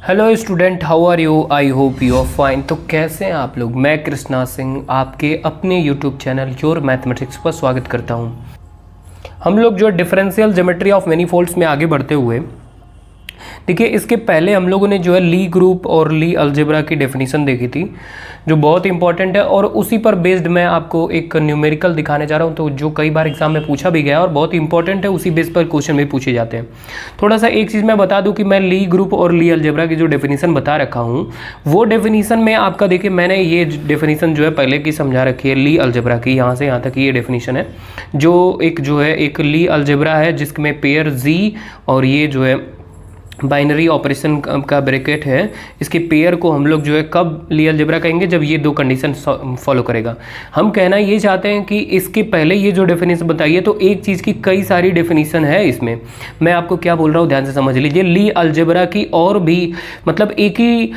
Hello student, how are you? I hope you are fine. तो कैसे हैं आप लोग? मैं कृष्णा सिंह आपके अपने यूट्यूब चैनल योर मैथमेटिक्स पर स्वागत करता हूं। हम लोग जो डिफरेंशियल ज्योमेट्री ऑफ मैनीफोल्ड्स में आगे बढ़ते हुए, देखिए इसके पहले हम लोगों ने जो है ली ग्रुप और ली अलजेब्रा की डेफिनेशन देखी थी, जो बहुत इंपॉर्टेंट है, और उसी पर बेस्ड मैं आपको एक न्यूमेरिकल दिखाने जा रहा हूं, तो जो कई बार एग्जाम में पूछा भी गया और बहुत इंपॉर्टेंट है, उसी बेस पर क्वेश्चन भी पूछे जाते हैं। थोड़ा सा एक चीज़ मैं बता दूं कि मैं ली ग्रुप और ली अलजेब्रा की जो डेफिनेशन बता रखा हूँ, वो डेफिनेशन में आपका देखिए मैंने ये डेफिनेशन जो है पहले की समझा रखी है ली अलजेब्रा की, यहाँ से यहाँ तक ये डेफिनेशन है, जो एक ली अलजेब्रा है जिसमें पेयर जी और ये जो है बाइनरी ऑपरेशन का ब्रैकेट है, इसके पेयर को हम लोग जो है कब ली अलजेब्रा कहेंगे? जब ये दो कंडीशन फॉलो करेगा। हम कहना ये चाहते हैं कि इसके पहले ये जो डेफिनेशन बताइए, तो एक चीज़ की कई सारी डेफिनेशन है इसमें। मैं आपको क्या बोल रहा हूँ ध्यान से समझ लीजिए। ली अलजेब्रा की और भी मतलब एक ही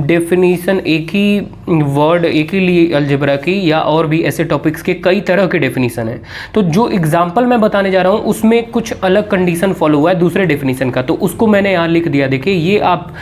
डेफिनेशन, एक ही वर्ड, एक ही ली अलजेब्रा की या और भी ऐसे टॉपिक्स के कई तरह के डेफिनेशन है। तो जो एग्जाम्पल मैं बताने जा रहा हूँ उसमें कुछ अलग कंडीशन फॉलो हुआ है दूसरे डेफिनेशन का, तो उसको मैंने यहाँ लिख दिया। देखिए ये आप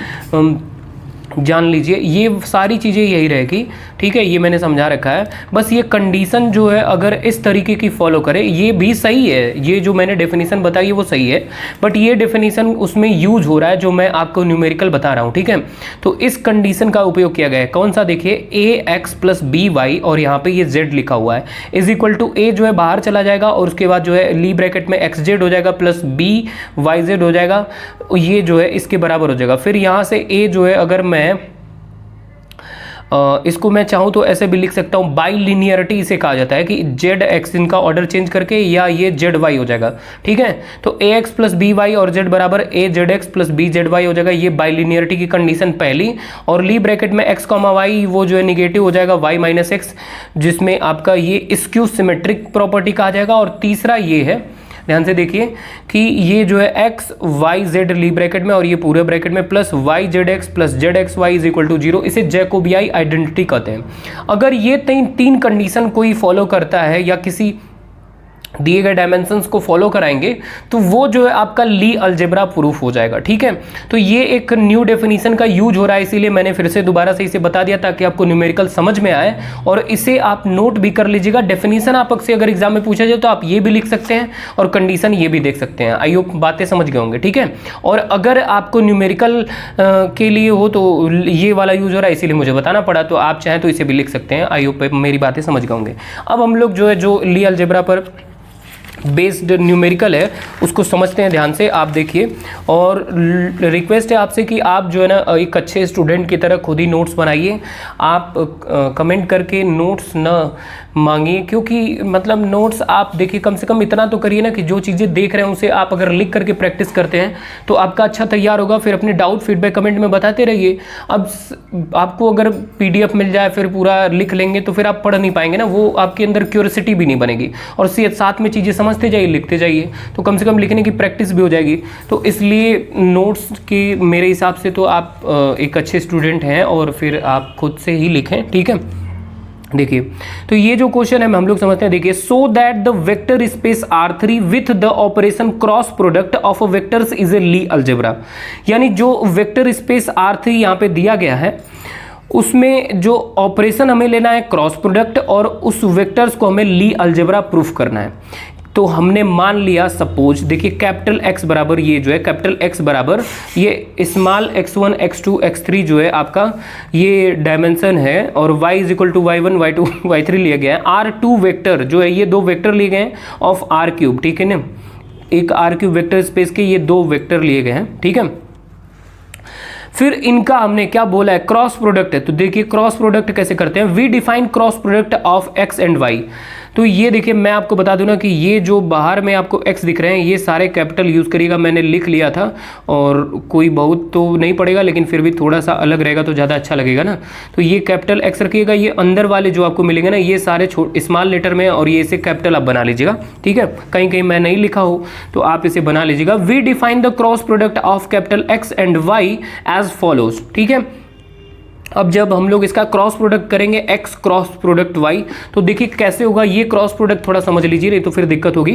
जान लीजिए, ये सारी चीज़ें यही रहेगी, ठीक है, ये मैंने समझा रखा है। बस ये कंडीशन जो है अगर इस तरीके की फॉलो करे, ये भी सही है, ये जो मैंने डेफिनेशन बताई है वो सही है, बट ये डेफिनेशन उसमें यूज हो रहा है जो मैं आपको न्यूमेरिकल बता रहा हूँ, ठीक है। तो इस कंडीशन का उपयोग किया गया है, कौन सा? देखिए ए एक्स प्लस बी वाई, और यहाँ पे ये जेड लिखा हुआ है, इज इक्वल टू ए जो है बाहर चला जाएगा और उसके बाद जो है ली ब्रैकेट में एक्स जेड हो जाएगा प्लस बी वाई जेड हो जाएगा, ये जो है इसके बराबर हो जाएगा। फिर यहाँ से ए जो है, अगर मैं इसको मैं चाहूँ तो ऐसे भी लिख सकता हूँ, बाई लिनियरिटी इसे कहा जाता है कि जेड एक्स इनका ऑर्डर चेंज करके या ये जेड वाई हो जाएगा, ठीक है। तो A X plus B Y और जेड बराबर A Z X plus B Z Y हो जाएगा, ये बाई लिनियरिटी की कंडीशन पहली। और ली ब्रैकेट में एक्स कॉमा वाई वो जो है निगेटिव हो जाएगा वाई माइनस एक्स, जिसमें आपका ये स्क्यू सिमेट्रिक प्रॉपर्टी कहा जाएगा। और तीसरा ये है, ध्यान से देखिए कि ये जो है X Y Z Lie bracket में और ये पूरे ब्रैकेट में plus Y Z X plus Z X Y is equal to 0, इसे जैकोबियाई आइडेंटिटी कहते हैं। अगर ये तीन कंडीशन कोई फॉलो करता है या किसी दिए गए डायमेंशंस को फॉलो कराएंगे, तो वो जो है आपका ली अलजेब्रा प्रूफ हो जाएगा, ठीक है। तो ये एक न्यू डेफिनेशन का यूज हो रहा है, इसीलिए मैंने फिर से दोबारा से इसे बता दिया ताकि आपको न्यूमेरिकल समझ में आए, और इसे आप नोट भी कर लीजिएगा। डेफिनेशन आपसे अगर एग्जाम में पूछा जाए तो आप ये भी लिख सकते हैं और कंडीशन ये भी देख सकते हैं। आई होप बातें समझ गए होंगे, ठीक है। और अगर आपको न्यूमेरिकल के लिए हो तो ये वाला यूज हो रहा है, इसीलिए मुझे बताना पड़ा, तो आप चाहें तो इसे भी लिख सकते हैं। आई होप मेरी बातें समझ गए होंगे। अब हम लोग जो है जो ली अलजेब्रा पर बेस्ड न्यूमेरिकल है उसको समझते हैं ध्यान से। आप देखिए, और रिक्वेस्ट है आपसे कि आप जो है ना एक अच्छे स्टूडेंट की तरह खुद ही नोट्स बनाइए। आप कमेंट करके नोट्स न मांगिए, क्योंकि मतलब नोट्स आप देखिए कम से कम इतना तो करिए ना कि जो चीज़ें देख रहे हैं उसे आप अगर लिख करके प्रैक्टिस करते हैं तो आपका अच्छा तैयार होगा। फिर अपने डाउट फीडबैक कमेंट में बताते रहिए। अब आपको अगर PDF मिल जाए फिर पूरा लिख लेंगे तो फिर आप पढ़ नहीं पाएंगे ना, वो आपके अंदर क्यूरियोसिटी भी नहीं बनेगी, और साथ में चीज़ें समझते जाइए, लिखते जाइए, तो कम से कम लिखने की प्रैक्टिस भी हो जाएगी। तो इसलिए नोट्स की मेरे हिसाब से तो आप एक अच्छे स्टूडेंट हैं और फिर आप खुद से ही लिखें, ठीक है। देखिए, तो ये जो क्वेश्चन है हम लोग समझते हैं। देखिए, so that the vector space R3 with the operation cross product of vectors is a Lie algebra, यानी जो वेक्टर स्पेस R3 यहाँ पे दिया गया है उसमें जो ऑपरेशन हमें लेना है क्रॉस प्रोडक्ट, और उस वेक्टर्स को हमें ली अलजेब्रा प्रूफ करना है। तो हमने मान लिया, सपोज देखिए कैपिटल X बराबर ये जो है कैपिटल X बराबर ये स्मॉल x1 x2 x3 जो है आपका ये डायमेंशन है, और y is equal to y1 y2 y3 लिया गया है। R2 वेक्टर जो है ये दो वेक्टर लिए गए हैं ऑफ R क्यूब, ठीक है ना, एक R क्यूब वेक्टर स्पेस के ये दो वेक्टर लिए गए हैं, ठीक है। फिर इनका हमने क्या बोला है, क्रॉस प्रोडक्ट है। तो देखिए क्रॉस प्रोडक्ट कैसे करते हैं, we define cross product of x and y। तो ये देखिए मैं आपको बता दूं ना कि ये जो बाहर में आपको x दिख रहे हैं ये सारे कैपिटल यूज़ करिएगा, मैंने लिख लिया था, और कोई बहुत तो नहीं पड़ेगा लेकिन फिर भी थोड़ा सा अलग रहेगा तो ज़्यादा अच्छा लगेगा ना। तो ये कैपिटल x रखिएगा, ये अंदर वाले जो आपको मिलेंगे ना ये सारे स्मॉल लेटर में, और ये इसे कैपिटल आप बना लीजिएगा, ठीक है। कहीं कहीं मैं नहीं लिखा हो तो आप इसे बना लीजिएगा। We define the cross product of capital x and y as follows, ठीक है। अब जब हम लोग इसका क्रॉस प्रोडक्ट करेंगे x क्रॉस प्रोडक्ट y, तो देखिए कैसे होगा। ये क्रॉस प्रोडक्ट थोड़ा समझ लीजिए, नहीं तो फिर दिक्कत होगी।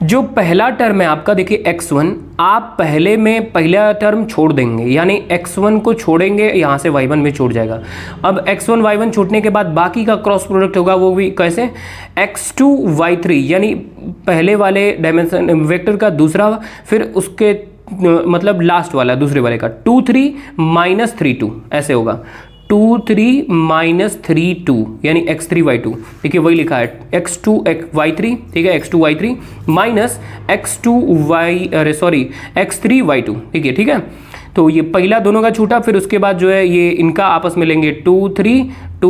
जो पहला टर्म है आपका, देखिए x1, आप पहले में पहला टर्म छोड़ देंगे, यानी x1 को छोड़ेंगे, यहाँ से y1 में छूट जाएगा। अब x1 y1 छूटने के बाद बाकी का क्रॉस प्रोडक्ट होगा, वो भी कैसे, x2 y3, यानी पहले वाले डायमेंशन वेक्टर का दूसरा, फिर उसके मतलब लास्ट वाला दूसरे वाले का 2 3 माइनस 3 2, ऐसे होगा 2 3 माइनस 3 2, यानी x3 y2। देखिए वही लिखा है x2 y3, ठीक है, x2 y3 minus x3 y2, ठीक है। तो ये पहला दोनों का छूटा, फिर उसके बाद जो है ये इनका आपस में लेंगे 2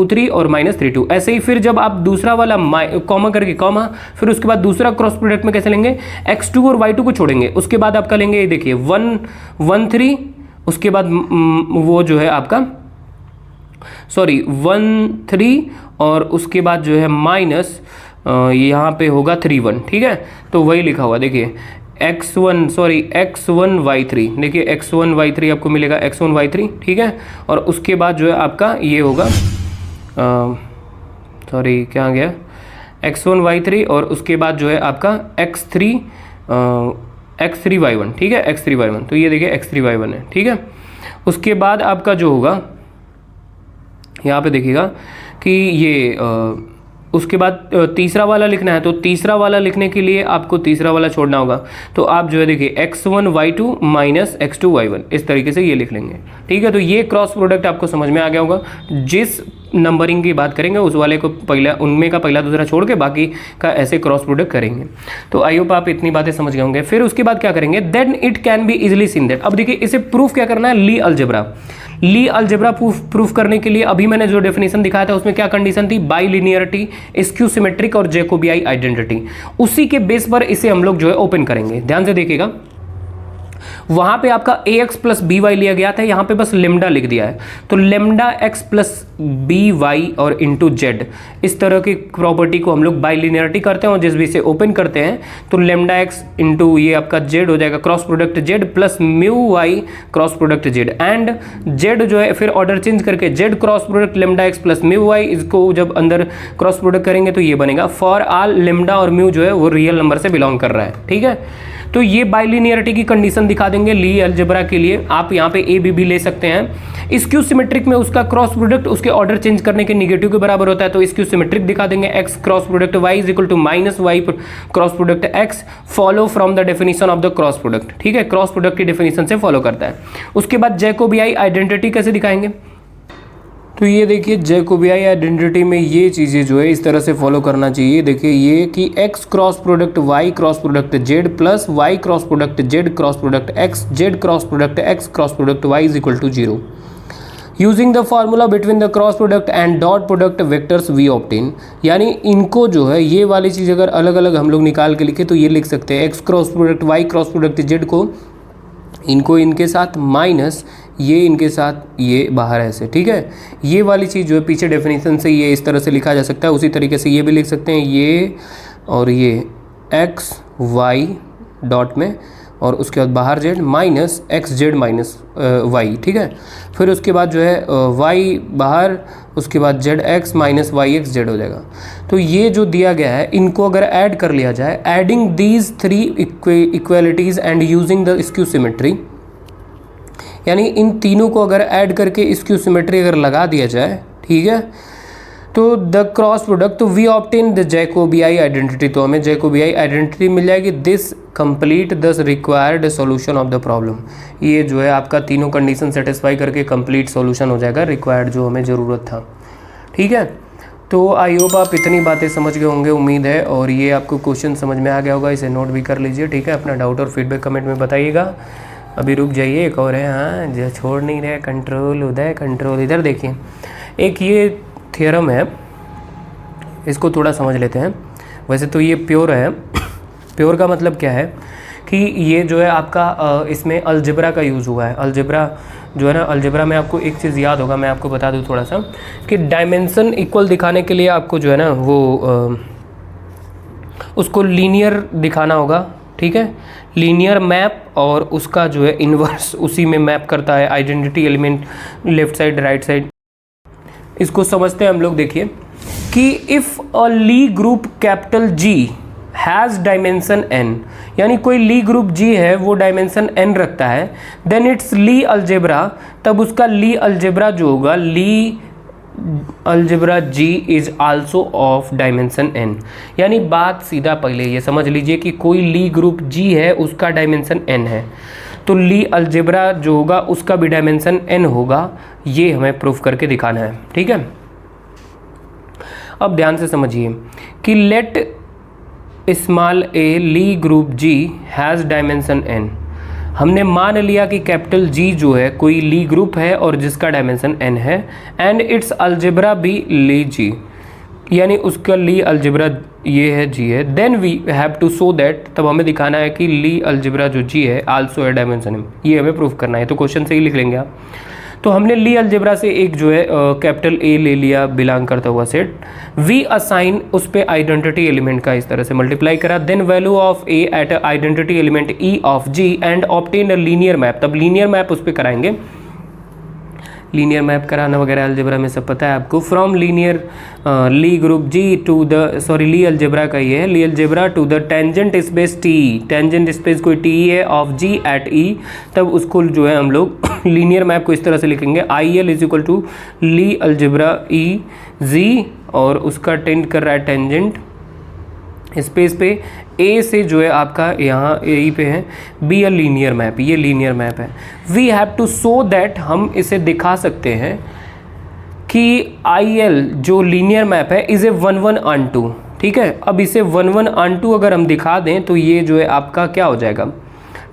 3 और माइनस 3 2, ऐसे ही। फिर जब आप दूसरा वाला कॉमा करके कॉमा, फिर उसके बाद दूसरा क्रॉस प्रोडक्ट में कैसे लेंगे, x2 और y2 को छोड़ेंगे, उसके बाद आपका लेंगे ये देखिए 1 1 3, उसके बाद वो जो है आपका 1 3, और उसके बाद जो है माइनस यहाँ पे होगा 3 1, ठीक है। तो वही लिखा हुआ देखिए x1 y3, देखिए x1 y3 आपको मिलेगा x1 y3, ठीक है। और उसके बाद जो है आपका ये होगा क्या आ गया, x1 y3, और उसके बाद जो है आपका x3 y1, ठीक है, x3 y1। तो ये देखिए x3 y1 है, ठीक है। उसके बाद आपका जो होगा यहाँ पे देखिएगा कि ये उसके बाद तीसरा वाला लिखना है, तो तीसरा वाला लिखने के लिए आपको तीसरा वाला छोड़ना होगा। तो आप जो है देखिए x1 y2 minus x2 y1, इस तरीके से ये लिख लेंगे, ठीक है। तो ये क्रॉस प्रोडक्ट आपको समझ में आ गया होगा। जिस नंबरिंग की बात करेंगे उस वाले को पहला, उनमें का पहला दूसरा छोड़ के बाकी का ऐसे क्रॉस प्रोडक्ट करेंगे। तो आई होप आप इतनी बातें समझ गए होंगे। फिर उसके बाद क्या करेंगे, then it can be easily seen that. अब देखिए इसे प्रूफ क्या करना है, ली अलजेब्रा प्रूफ करने के लिए अभी मैंने जो डेफिनेशन दिखाया था उसमें क्या कंडीशन थी, बाइलिनियरिटी, स्क्यू सिमेट्रिक और जैकोबियाई आइडेंटिटी। उसी के बेस पर इसे हम लोग जो है ओपन करेंगे। ध्यान से देखिएगा, वहां पे आपका ax प्लस बी वाई लिया गया था, यहां पे बस लेमडा लिख दिया है। तो lambda x plus B Y और इंटू जेड, इस तरह की प्रॉपर्टी को हम लोग बाइलिनियरिटी करते हैं, और जिस भी से ओपन करते हैं तो लेमडा x इंटू ये आपका जेड हो जाएगा, cross product Z plus mu Y cross product Z, and Z जो है फिर ऑर्डर चेंज करके Z cross product lambda x plus mu Y, इसको जब अंदर क्रॉस प्रोडक्ट करेंगे तो ये बनेगा फॉर ऑल लेमडा और म्यू जो है वो रियल नंबर से बिलोंग कर रहा है, ठीक है। तो ये बाइलिनियरिटी की कंडीशन दिखा देंगे ली अलजेब्रा के लिए। आप यहाँ पे ए बी भी ले सकते हैं। स्क्यू सिमेट्रिक में उसका क्रॉस प्रोडक्ट उसके ऑर्डर चेंज करने के निगेटिव के बराबर होता है, तो स्क्यू सिमेट्रिक दिखा देंगे। X cross product Y is equal to minus Y cross product X, follow from the definition of the cross product, ठीक है, क्रॉस प्रोडक्ट की डेफिनेशन से फॉलो करता है। उसके बाद जैकोबियाई आइडेंटिटी कैसे दिखाएंगे, तो ये देखिए जैकोबियाई आइडेंटिटी में ये चीज़ें जो है इस तरह से फॉलो करना चाहिए। देखिए ये कि x cross product y cross product z plus y cross product z cross product x, z cross product x cross product y is equal to 0। Using the formula between the cross product and dot product vectors we obtain, यानी इनको जो है ये वाली चीज़ अगर अलग अलग हम लोग निकाल के लिखे तो ये लिख सकते हैं x cross product y cross product z को, इनको इनके साथ माइनस ये इनके साथ ये बाहर ऐसे, ठीक है। ये वाली चीज़ जो है पीछे डेफिनेशन से ये इस तरह से लिखा जा सकता है। उसी तरीके से ये भी लिख सकते हैं, ये और ये x y डॉट में और उसके बाद बाहर z minus X Z minus Y, ठीक है। फिर उसके बाद जो है y बाहर, उसके बाद Z X minus Y X Z हो जाएगा। तो ये जो दिया गया है इनको अगर ऐड कर लिया जाए, adding these three equalities and using the skew symmetry, यानी इन तीनों को अगर ऐड करके स्क्यू सिमेट्री अगर लगा दिया जाए, ठीक है, तो द क्रॉस प्रोडक्ट, तो वी ऑब्टेन द जैकोबियाई आइडेंटिटी, तो हमें जैकोबियाई आइडेंटिटी मिल जाएगी। This complete the required solution of the problem, ये जो है आपका तीनों कंडीशन सेटिस्फाई करके कंप्लीट सॉल्यूशन हो जाएगा रिक्वायर्ड जो हमें ज़रूरत था, ठीक है। तो आई होप आप इतनी बातें समझ गए होंगे, उम्मीद है, और ये आपको क्वेश्चन समझ में आ गया होगा, इसे नोट भी कर लीजिए, ठीक है। अपना डाउट और फीडबैक कमेंट में बताइएगा। अभी रुक जाइए, एक और है, हाँ जो छोड़ नहीं रहे, कंट्रोल उदय कंट्रोल। इधर देखिए, एक ये थियरम है, इसको थोड़ा समझ लेते हैं। वैसे तो ये प्योर है, प्योर का मतलब क्या है कि ये जो है आपका इसमें अलजेब्रा का यूज़ हुआ है। अलजेब्रा जो है ना, अलजेब्रा में आपको एक चीज़ याद होगा, मैं आपको बता दूं थोड़ा सा, कि डायमेंशन इक्वल दिखाने के लिए आपको जो है ना वो उसको लीनियर दिखाना होगा, ठीक है, लीनियर मैप, और उसका जो है इन्वर्स उसी में मैप करता है identity element left side right side. इसको समझते हैं हम लोग। देखिए कि if a Lie group capital G has dimension n, यानी कोई ली ग्रुप G है वो डायमेंशन n रखता है, देन इट्स ली अलजेब्रा, तब उसका ली अलजेब्रा जो होगा, Lie algebra G is also of dimension n। यानी बात सीधा पहले ये समझ लीजिए कि कोई ली ग्रुप G है उसका डायमेंशन n है, तो ली अलजेब्रा जो होगा उसका भी डायमेंशन n होगा। ये हमें प्रूफ करके दिखाना है, ठीक है। अब ध्यान से समझिए कि let small a Lie group G has dimension n। हमने मान लिया कि कैपिटल G जो है कोई ली ग्रुप है और जिसका डायमेंशन n है, एंड इट्स अलजेब्रा भी ली G, यानी उसका ली अलजेब्रा ये है G है, then we have to show that, तब हमें दिखाना है कि ली अलजेब्रा जो G है आल्सो है डायमेंशन m। ये हमें प्रूफ करना है, तो क्वेश्चन से ही लिख लेंगे आप। तो हमने ली अलजेब्रा से एक जो है कैपिटल A ले लिया बिलोंग करता हुआ सेट, वी असाइन उस पे आइडेंटिटी एलिमेंट का इस तरह से मल्टीप्लाई करा, then value of A at identity element E of G and obtain a linear map. तब लीनियर मैप उस पे कराएंगे, लीनियर मैप कराना वगैरह अलजेब्रा में सब पता है आपको। From linear Lie group G to the, sorry Lie algebra का ये है, Lie algebra to the tangent space T, tangent space कोई T है ऑफ G एट E, तब उसको जो है हम लोग लीनियर मैप को इस तरह से लिखेंगे, IL is equal to Lie algebra E Z, और उसका टेंड कर रहा है टेंजेंट स्पेस पे A से जो है आपका यहाँ A पे है, बी अ लीनियर मैप, ये लीनियर मैप है। We have to show that, हम इसे दिखा सकते हैं कि IL जो लीनियर मैप है इज ए 1 1 ऑन 2, ठीक है। अब इसे 1 1 ऑन 2 अगर हम दिखा दें तो ये जो है आपका क्या हो जाएगा,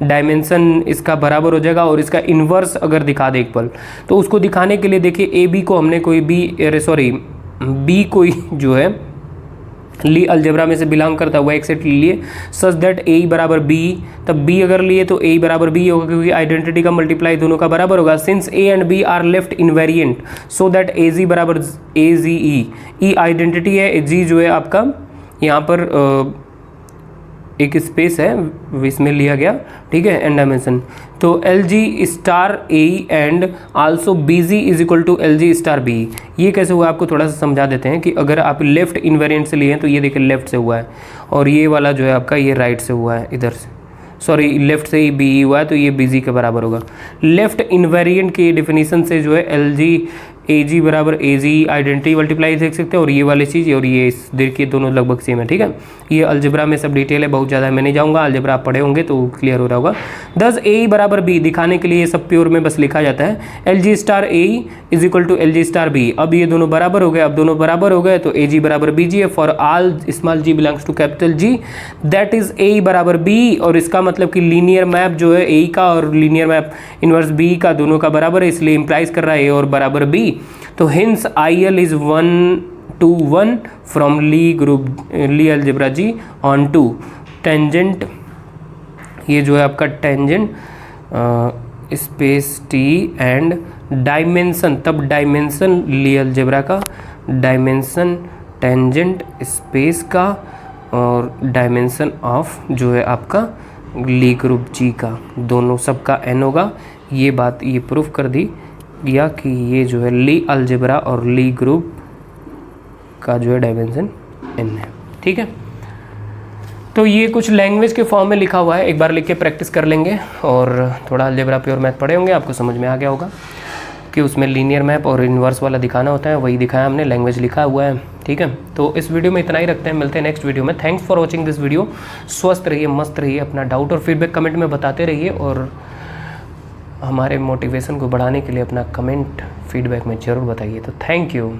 डायमेंशन इसका बराबर हो जाएगा, और इसका इन्वर्स अगर दिखा दे एक पल, तो उसको दिखाने के लिए देखिए ए बी को हमने कोई बी कोई जो है ली अलजेब्रा में से बिलोंग करता हुआ एक सेट ले लिए सच दैट ए बराबर बी, तब बी अगर लिए तो ए बराबर बी होगा क्योंकि आइडेंटिटी का मल्टीप्लाई दोनों का बराबर होगा। Since A and B are left invariant so that A G बराबर ए जी ई आइडेंटिटी है, जी जो है आपका यहाँ पर एक स्पेस है इसमें लिया गया, ठीक है, एंड डायमेंशन। तो L G star A and also B G is equal to L G star B. ये कैसे हुआ आपको थोड़ा सा समझा देते हैं कि अगर आप लेफ्ट इन्वेरिएंट से लिए हैं तो ये देखिए लेफ्ट से हुआ है, और ये वाला जो है आपका ये राइट से हुआ है, इधर से, सॉरी लेफ्ट से ही बी हुआ है तो ये बी जी के बराबर होगा। लेफ्ट इन्वेरिएंट की डेफिनेशन से जो है एल जी ए जी बराबर ए जी आइडेंटिटी मल्टीप्लाई देख सकते हैं, और ये वाली चीज़ और ये देखिए दोनों लगभग सेम है, ठीक है। ये अलजेब्रा में सब डिटेल है, बहुत ज़्यादा मैं नहीं जाऊँगा, अलजेब्रा आप पढ़े होंगे तो क्लियर हो रहा होगा। दस ए बराबर बी दिखाने के लिए ये सब प्योर में बस लिखा जाता है, L G star A is equal to L G star B. अब ये दोनों बराबर हो गए, अब दोनों बराबर हो गए तो ए जी बराबर बी जी है for all small G belongs to capital G, that is A बराबर बी। और इसका मतलब कि लीनियर मैप जो है ए का और लीनियर मैप इनवर्स बी का दोनों का बराबर है, इसलिए इंप्लाइज कर रहा है ए और बराबर बी। तो hence I L is 1 to 1 from Lie group Lie algebra G onto tangent, ये जो है आपका tangent space T and dimension, तब डायमेंशन ली अलजेब्रा का, डायमेंशन टेंजेंट स्पेस का, और डायमेंशन ऑफ जो है आपका ली ग्रुप जी का, दोनों सबका n होगा। ये बात ये प्रूफ कर दी या कि ये जो है ली अलजेब्रा और ली ग्रुप का जो है डायमेंशन n है, ठीक है। तो ये कुछ लैंग्वेज के फॉर्म में लिखा हुआ है, एक बार लिख के प्रैक्टिस कर लेंगे, और थोड़ा अलजेब्रा प्योर मैथ पढ़े होंगे, आपको समझ में आ गया होगा कि उसमें लीनियर मैप और इन्वर्स वाला दिखाना होता है, वही दिखाया हमने, लैंग्वेज लिखा हुआ है, ठीक है। तो इस वीडियो में इतना ही रखते हैं, मिलते हैं नेक्स्ट वीडियो में। Thanks for watching this video. स्वस्थ रहिए, मस्त रहिए, अपना डाउट और फीडबैक कमेंट में बताते रहिए, और हमारे मोटिवेशन को बढ़ाने के लिए अपना कमेंट फीडबैक में ज़रूर बताइए। तो थैंक यू।